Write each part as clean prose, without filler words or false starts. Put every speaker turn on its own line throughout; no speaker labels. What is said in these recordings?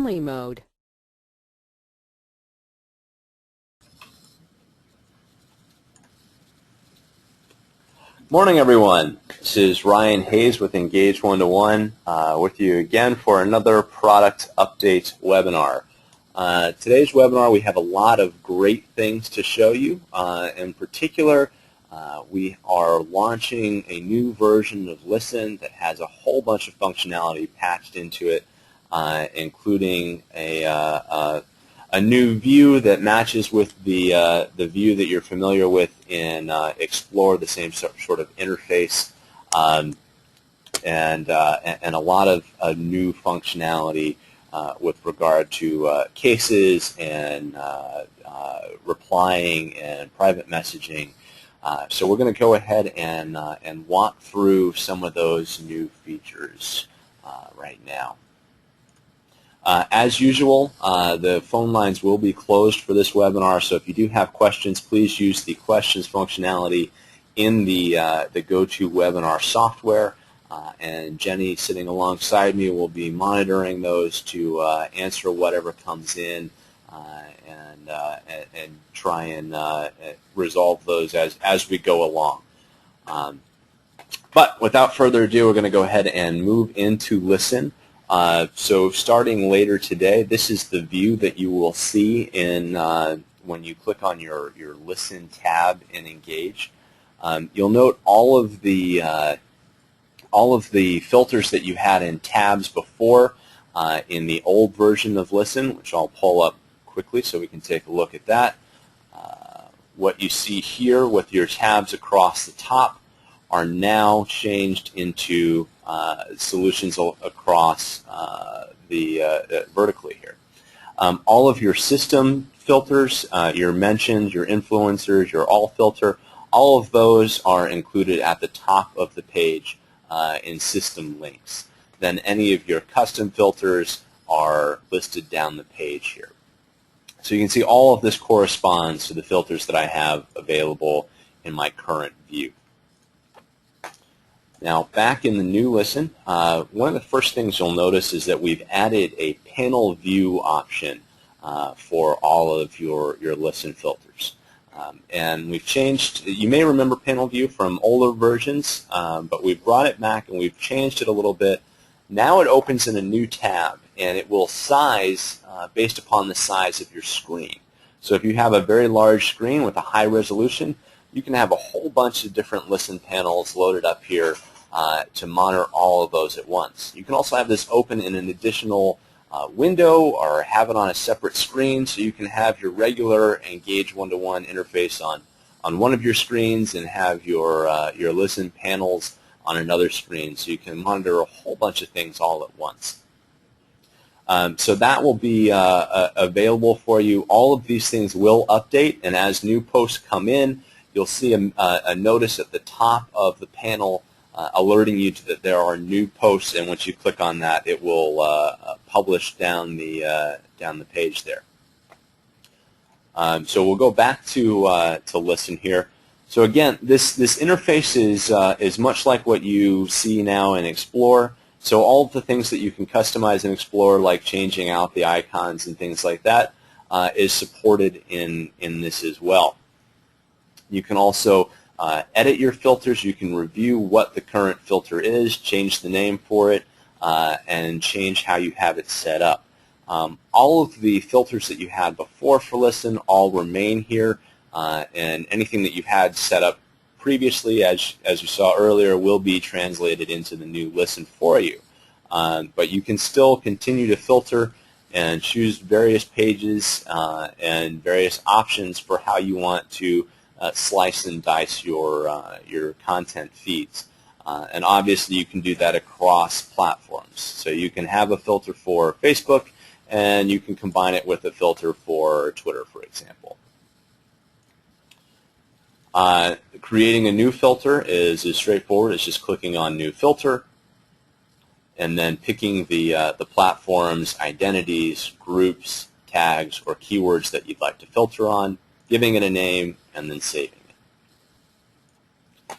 only mode.
Morning, everyone. This is Ryan Hayes with Engage121 with you again for another product update webinar. Today's webinar, we have a lot of great things to show you. In particular, we are launching a new version of Listen that has a whole bunch of functionality patched into it, including a new view that matches with the view that you're familiar with in Explore, the same sort of interface, and a lot of new functionality with regard to cases and replying and private messaging. So we're going to go ahead and walk through some of those new features right now. As usual, the phone lines will be closed for this webinar, so if you do have questions, please use the questions functionality in the GoToWebinar software, and Jenny sitting alongside me will be monitoring those to answer whatever comes in and try and resolve those as we go along. But without further ado, we're going to go ahead and move into Listen. So starting later today, this is the view that you will see in when you click on your Listen tab in Engage. You'll note all of the filters that you had in tabs before in the old version of Listen, which I'll pull up quickly so we can take a look at that. What you see here with your tabs across the top are now changed into solutions across vertically here. All of your system filters, your mentions, your influencers, your all filter, all of those are included at the top of the page in system links. Then any of your custom filters are listed down the page here. So you can see all of this corresponds to the filters that I have available in my current view. Now, back in the new Listen, one of the first things you'll notice is that we've added a panel view option for all of your Listen filters. And we've changed, you may remember panel view from older versions, but we've brought it back and we've changed it a little bit. Now it opens in a new tab, and it will size based upon the size of your screen. So if you have a very large screen with a high resolution, you can have a whole bunch of different Listen panels loaded up here to monitor all of those at once. You can also have this open in an additional window or have it on a separate screen, so you can have your regular Engage one-to-one interface on one of your screens and have your Listen panels on another screen, so you can monitor a whole bunch of things all at once. So that will be available for you. All of these things will update, and as new posts come in, you'll see a notice at the top of the panel alerting you that there are new posts, and once you click on that, it will publish down the page there. So we'll go back to Listen here. So again, this interface is much like what you see now in Explore. So all of the things that you can customize in Explore, like changing out the icons and things like that, is supported in this as well. You can also edit your filters. You can review what the current filter is, change the name for it, and change how you have it set up. All of the filters that you had before for Listen all remain here, and anything that you've had set up previously, as you saw earlier, will be translated into the new Listen for you. But you can still continue to filter and choose various pages and various options for how you want to slice and dice your content feeds. And obviously you can do that across platforms. So you can have a filter for Facebook and you can combine it with a filter for Twitter, for example. Creating a new filter is as straightforward as just clicking on New Filter and then picking the platform's identities, groups, tags, or keywords that you'd like to filter on, giving it a name, and then saving it.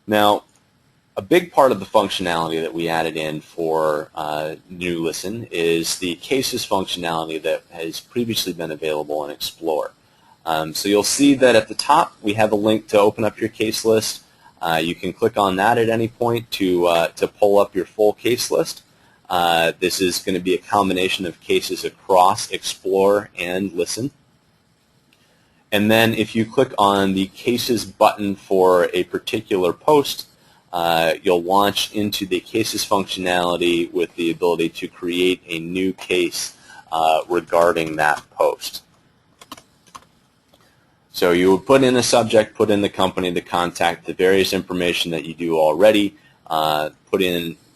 Now, A big part of the functionality that we added in for New Listen is the cases functionality that has previously been available in Explorer. So you'll see that at the top we have a link to open up your case list. You can click on that at any point to pull up your full case list. This is going to be a combination of cases across Explorer and Listen. And then if you click on the Cases button for a particular post, you'll launch into the Cases functionality with the ability to create a new case regarding that post. So you would put in a subject, put in the company, the contact, the various information that you do already,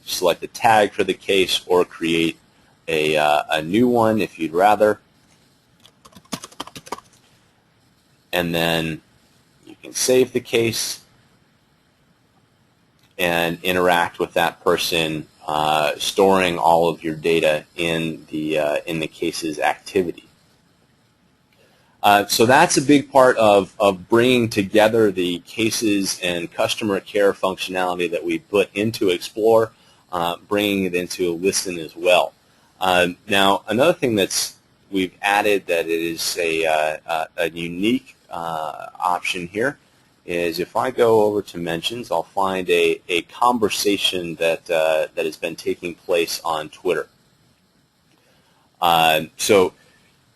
select a tag for the case, or create a new one if you'd rather. And then you can save the case and interact with that person, storing all of your data in the case's activity. So that's a big part of bringing together the cases and customer care functionality that we put into Explore, bringing it into Listen as well. Now, another thing we've added that is a unique option here is if I go over to mentions, I'll find a conversation that has been taking place on Twitter. So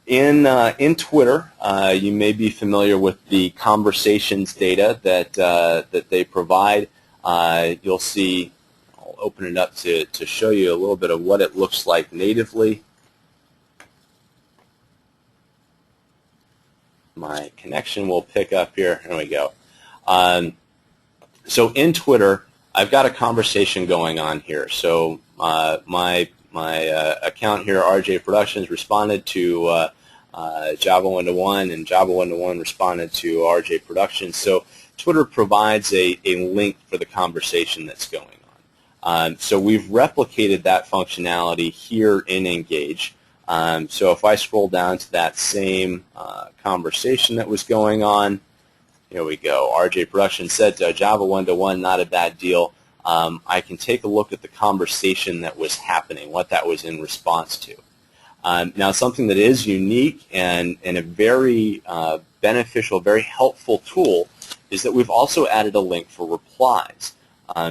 in Twitter, you may be familiar with the conversations data that they provide. You'll see, I'll open it up to show you a little bit of what it looks like natively. My connection will pick up here. Here we go. So in Twitter, I've got a conversation going on here. So my account here, RJ Productions, responded to Engage121, and Engage121 responded to RJ Productions. So Twitter provides a link for the conversation that's going on. So we've replicated that functionality here in Engage. So if I scroll down to that same conversation that was going on, here we go. RJ Productions said to Engage121, not a bad deal. I can take a look at the conversation that was happening, what that was in response to. Now, something that is unique and a very beneficial, very helpful tool is that we've also added a link for replies.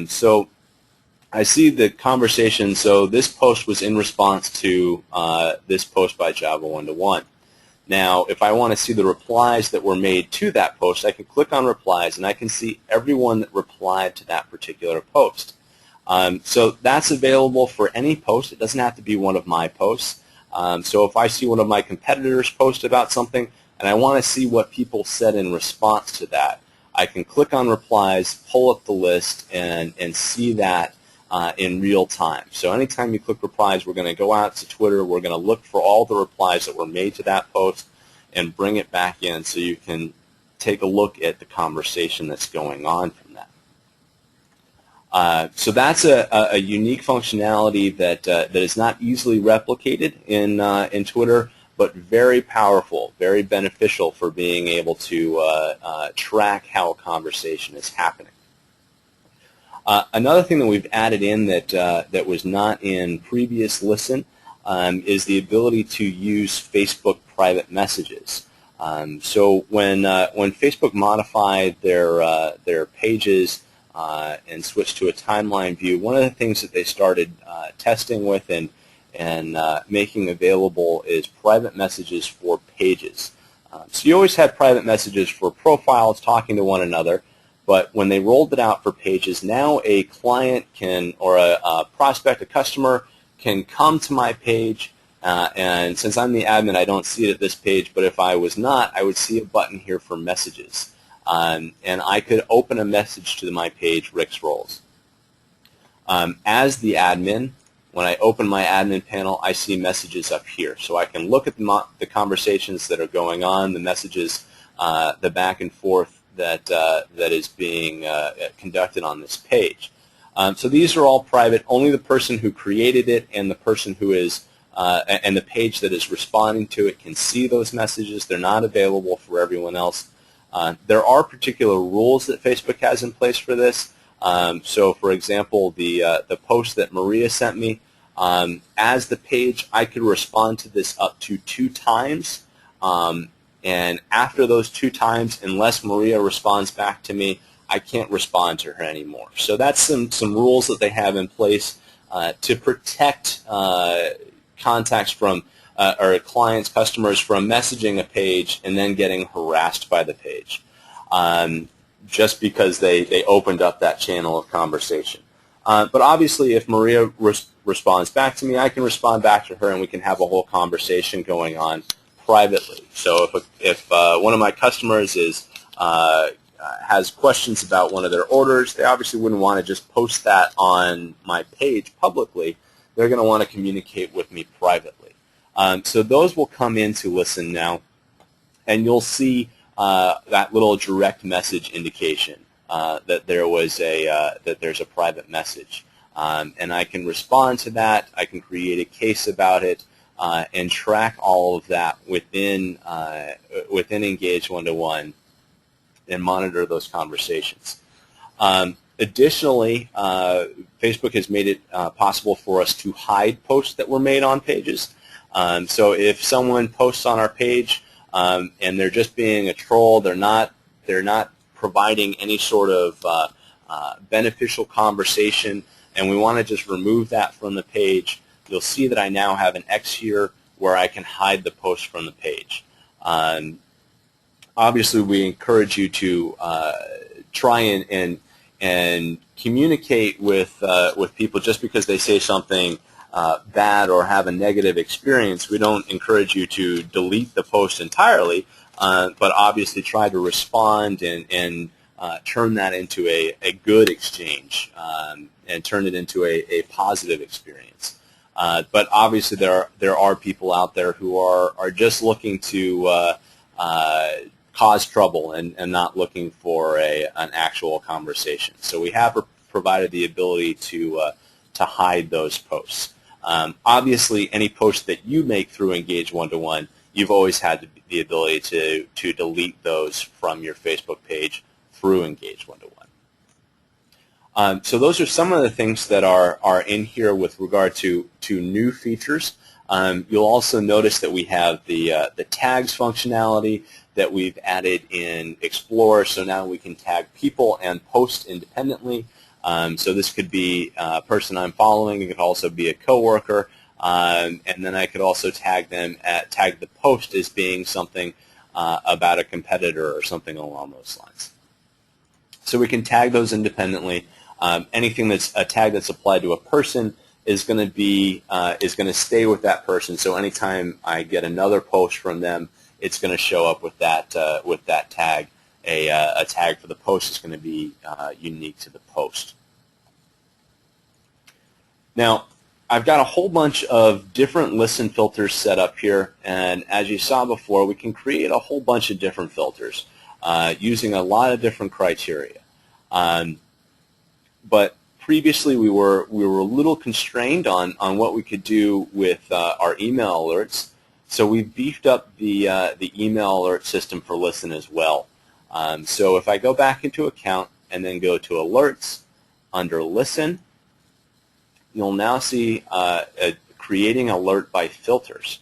So I see the conversation. So this post was in response to this post by Engage121. Now, if I want to see the replies that were made to that post, I can click on replies, and I can see everyone that replied to that particular post. So that's available for any post. It doesn't have to be one of my posts. So if I see one of my competitors post about something and I want to see what people said in response to that, I can click on replies, pull up the list, and see that in real time. So anytime you click replies, we're going to go out to Twitter, we're going to look for all the replies that were made to that post and bring it back in so you can take a look at the conversation that's going on from that. So that's a unique functionality that is not easily replicated in Twitter, but very powerful, very beneficial for being able to track how a conversation is happening. Another thing that we've added in that was not in previous Listen is the ability to use Facebook private messages. So when Facebook modified their pages and switched to a timeline view, one of the things that they started testing with and making available is private messages for pages. So you always had private messages for profiles talking to one another, but when they rolled it out for pages, now a client can, or a prospect, a customer, can come to my page, and since I'm the admin, I don't see it at this page, but if I was not, I would see a button here for messages. And I could open a message to my page, Rick's Rolls. As the admin, when I open my admin panel, I see messages up here. So I can look at the conversations that are going on, the messages, the back and forth that is being conducted on this page. So these are all private. Only the person who created it and the person who is and the page that is responding to it can see those messages. They're not available for everyone else. There are particular rules that Facebook has in place for this. So, for example, the post that Maria sent me, as the page, I could respond to this up to 2 times. And after those 2 times, unless Maria responds back to me, I can't respond to her anymore. So that's some rules that they have in place to protect contacts from or clients, customers from messaging a page and then getting harassed by the page, just because they opened up that channel of conversation. But obviously, if Maria responds back to me, I can respond back to her, and we can have a whole conversation going on privately. So if one of my customers has questions about one of their orders, they obviously wouldn't want to just post that on my page publicly. They're going to want to communicate with me privately. So those will come into Listen now, and you'll see that little direct message indication that there's a private message, and I can respond to that. I can create a case about it. And track all of that within Engage121 and monitor those conversations. Additionally, Facebook has made it possible for us to hide posts that were made on pages. So if someone posts on our page and they're just being a troll, they're not providing any sort of beneficial conversation, and we want to just remove that from the page, you'll see that I now have an X here where I can hide the post from the page. Obviously, we encourage you to try and communicate with people. Just because they say something bad or have a negative experience, we don't encourage you to delete the post entirely, but obviously try to respond and turn that into a good exchange and turn it into a positive experience. But obviously there are people out there who are just looking to cause trouble and not looking for an actual conversation. So we have provided the ability to hide those posts. Obviously, any post that you make through Engage121, you've always had the ability to delete those from your Facebook page through Engage121. So those are some of the things that are in here with regard to new features. You'll also notice that we have the tags functionality that we've added in Explorer, so now we can tag people and post independently. So this could be a person I'm following. It could also be a coworker, and then I could also tag the post as being something about a competitor or something along those lines. So we can tag those independently. Anything that's a tag that's applied to a person is going to stay with that person. So anytime I get another post from them, it's going to show up with that tag. A tag for the post is going to be unique to the post. Now, I've got a whole bunch of different listen filters set up here, and as you saw before, we can create a whole bunch of different filters using a lot of different criteria. But previously we were a little constrained on what we could do with our email alerts, so we beefed up the email alert system for Listen as well. So if I go back into Account and then go to Alerts under Listen, you'll now see creating alert by filters.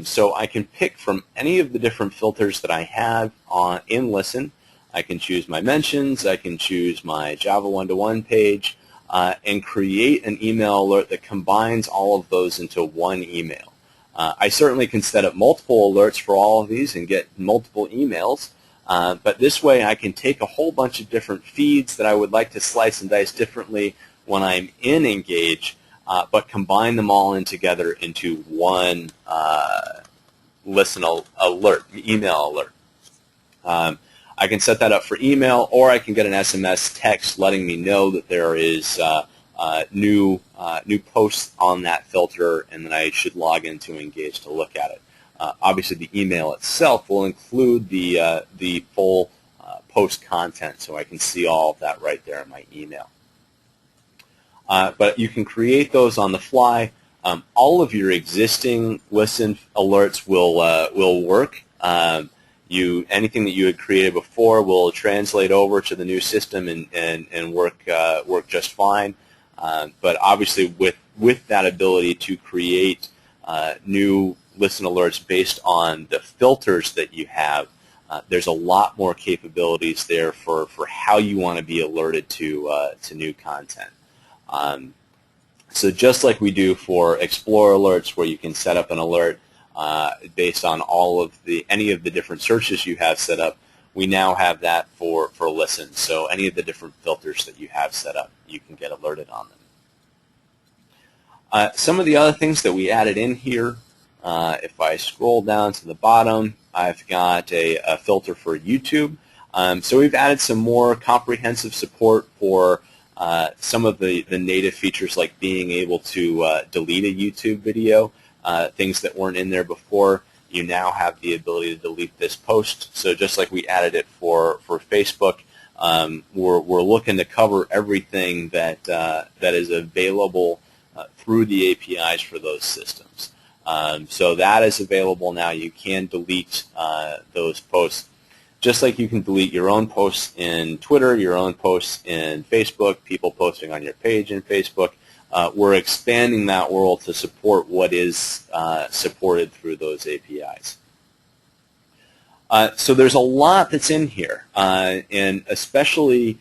So I can pick from any of the different filters that I have in Listen. I can choose my mentions, I can choose my Java 1-to-1 page, and create an email alert that combines all of those into one email. I certainly can set up multiple alerts for all of these and get multiple emails, but this way I can take a whole bunch of different feeds that I would like to slice and dice differently when I'm in Engage, but combine them all in together into one Listen alert, email alert. I can set that up for email, or I can get an SMS text letting me know that there is new posts on that filter and that I should log into Engage to look at it. Obviously, the email itself will include the full post content, so I can see all of that right there in my email. But you can create those on the fly. All of your existing Listen alerts will work. anything that you had created before will translate over to the new system and work just fine. But obviously, with that ability to create new listen alerts based on the filters that you have, there's a lot more capabilities there for how you want to be alerted to new content. So just like we do for Explore alerts, where you can set up an alert based on any of the different searches you have set up, we now have that for Listen. So any of the different filters that you have set up, you can get alerted on them. Some of the other things that we added in here, if I scroll down to the bottom, I've got a filter for YouTube. So we've added some more comprehensive support for some of the native features, like being able to delete a YouTube video, things that weren't in there before. You now have the ability to delete this post. So just like we added it for Facebook, we're looking to cover everything that is available through the APIs for those systems. So that is available now. You can delete those posts, just like you can delete your own posts in Twitter, your own posts in Facebook, people posting on your page in Facebook. We're expanding that world to support what is supported through those APIs. So there's a lot that's in here, and especially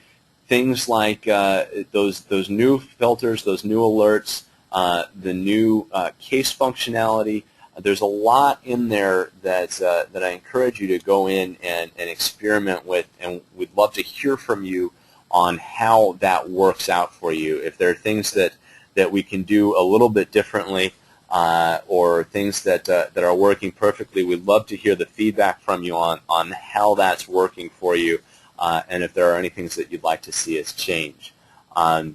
things like those new filters, those new alerts, the new case functionality. There's a lot in there that I encourage you to go in and experiment with, and we'd love to hear from you on how that works out for you. If there are things that we can do a little bit differently, or things that are working perfectly, we'd love to hear the feedback from you on how that's working for you, and if there are any things that you'd like to see us change. I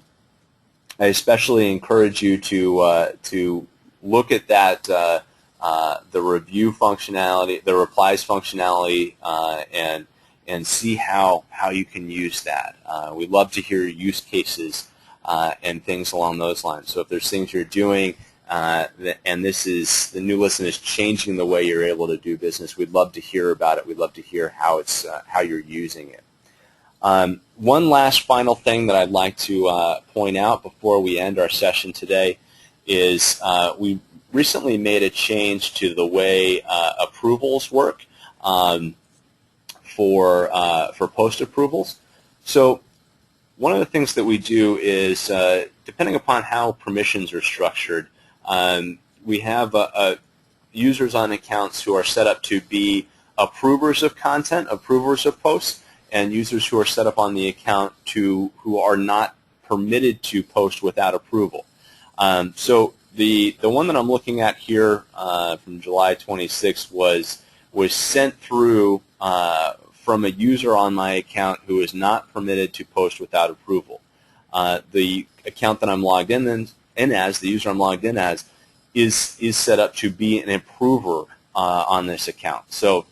especially encourage you to look at that the review functionality, the replies functionality, and see how you can use that. We'd love to hear use cases and things along those lines. So if there's things you're doing, and the new Listen is changing the way you're able to do business, we'd love to hear about it. We'd love to hear how you're using it. One last final thing that I'd like to point out before we end our session today is we recently made a change to the way approvals work for post approvals. So one of the things that we do is, depending upon how permissions are structured, we have users on accounts who are set up to be approvers of content, approvers of posts, and users who are set up on the account who are not permitted to post without approval. So the one that I'm looking at here from July 26th was sent through from a user on my account who is not permitted to post without approval. The account that I'm logged in as, the user I'm logged in as, is set up to be an approver on this account. So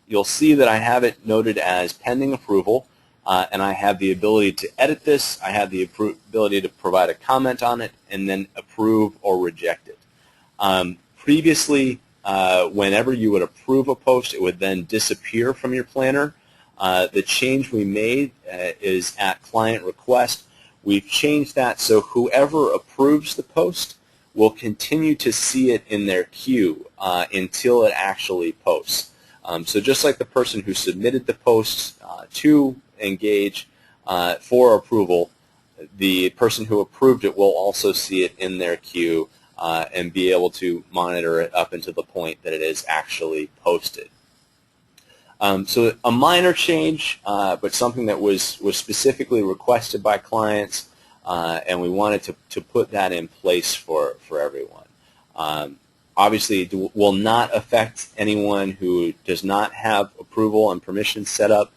you'll see that I have it noted as pending approval, and I have the ability to edit this. I have the ability to provide a comment on it and then approve or reject it. Previously, whenever you would approve a post, it would then disappear from your planner. The change we made is at client request. We've changed that so whoever approves the post will continue to see it in their queue until it actually posts. So just like the person who submitted the post to Engage for approval, the person who approved it will also see it in their queue and be able to monitor it up until the point that it is actually posted. So a minor change, but something that was specifically requested by clients, and we wanted to put that in place for everyone. Obviously, it will not affect anyone who does not have approval and permission set up.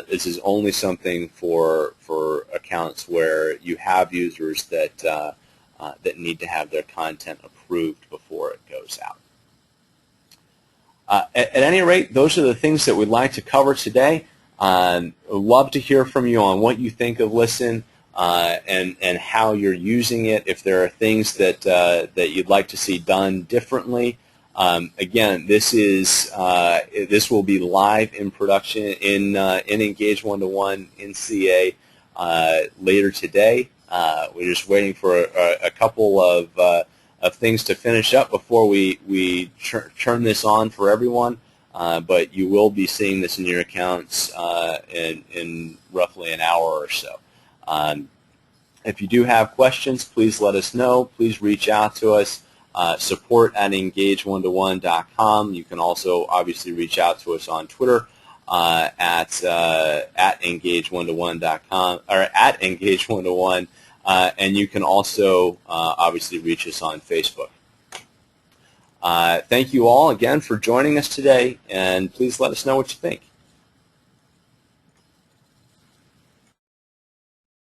This is only something for accounts where you have users that need to have their content approved before it goes out. At any rate, those are the things that we'd like to cover today. I'd love to hear from you on what you think of Listen and how you're using it. If there are things that you'd like to see done differently, Again, this will be live in production in Engage121 in CA later today. We're just waiting for a couple of things to finish up before we turn this on for everyone. But you will be seeing this in your accounts in roughly an hour or so. If you do have questions, please let us know. Please reach out to us. Support@engage121.com. You can also obviously reach out to us on Twitter at engage121.com or at engage121, and you can also obviously reach us on Facebook. Thank you all again for joining us today, and please let us know what you think.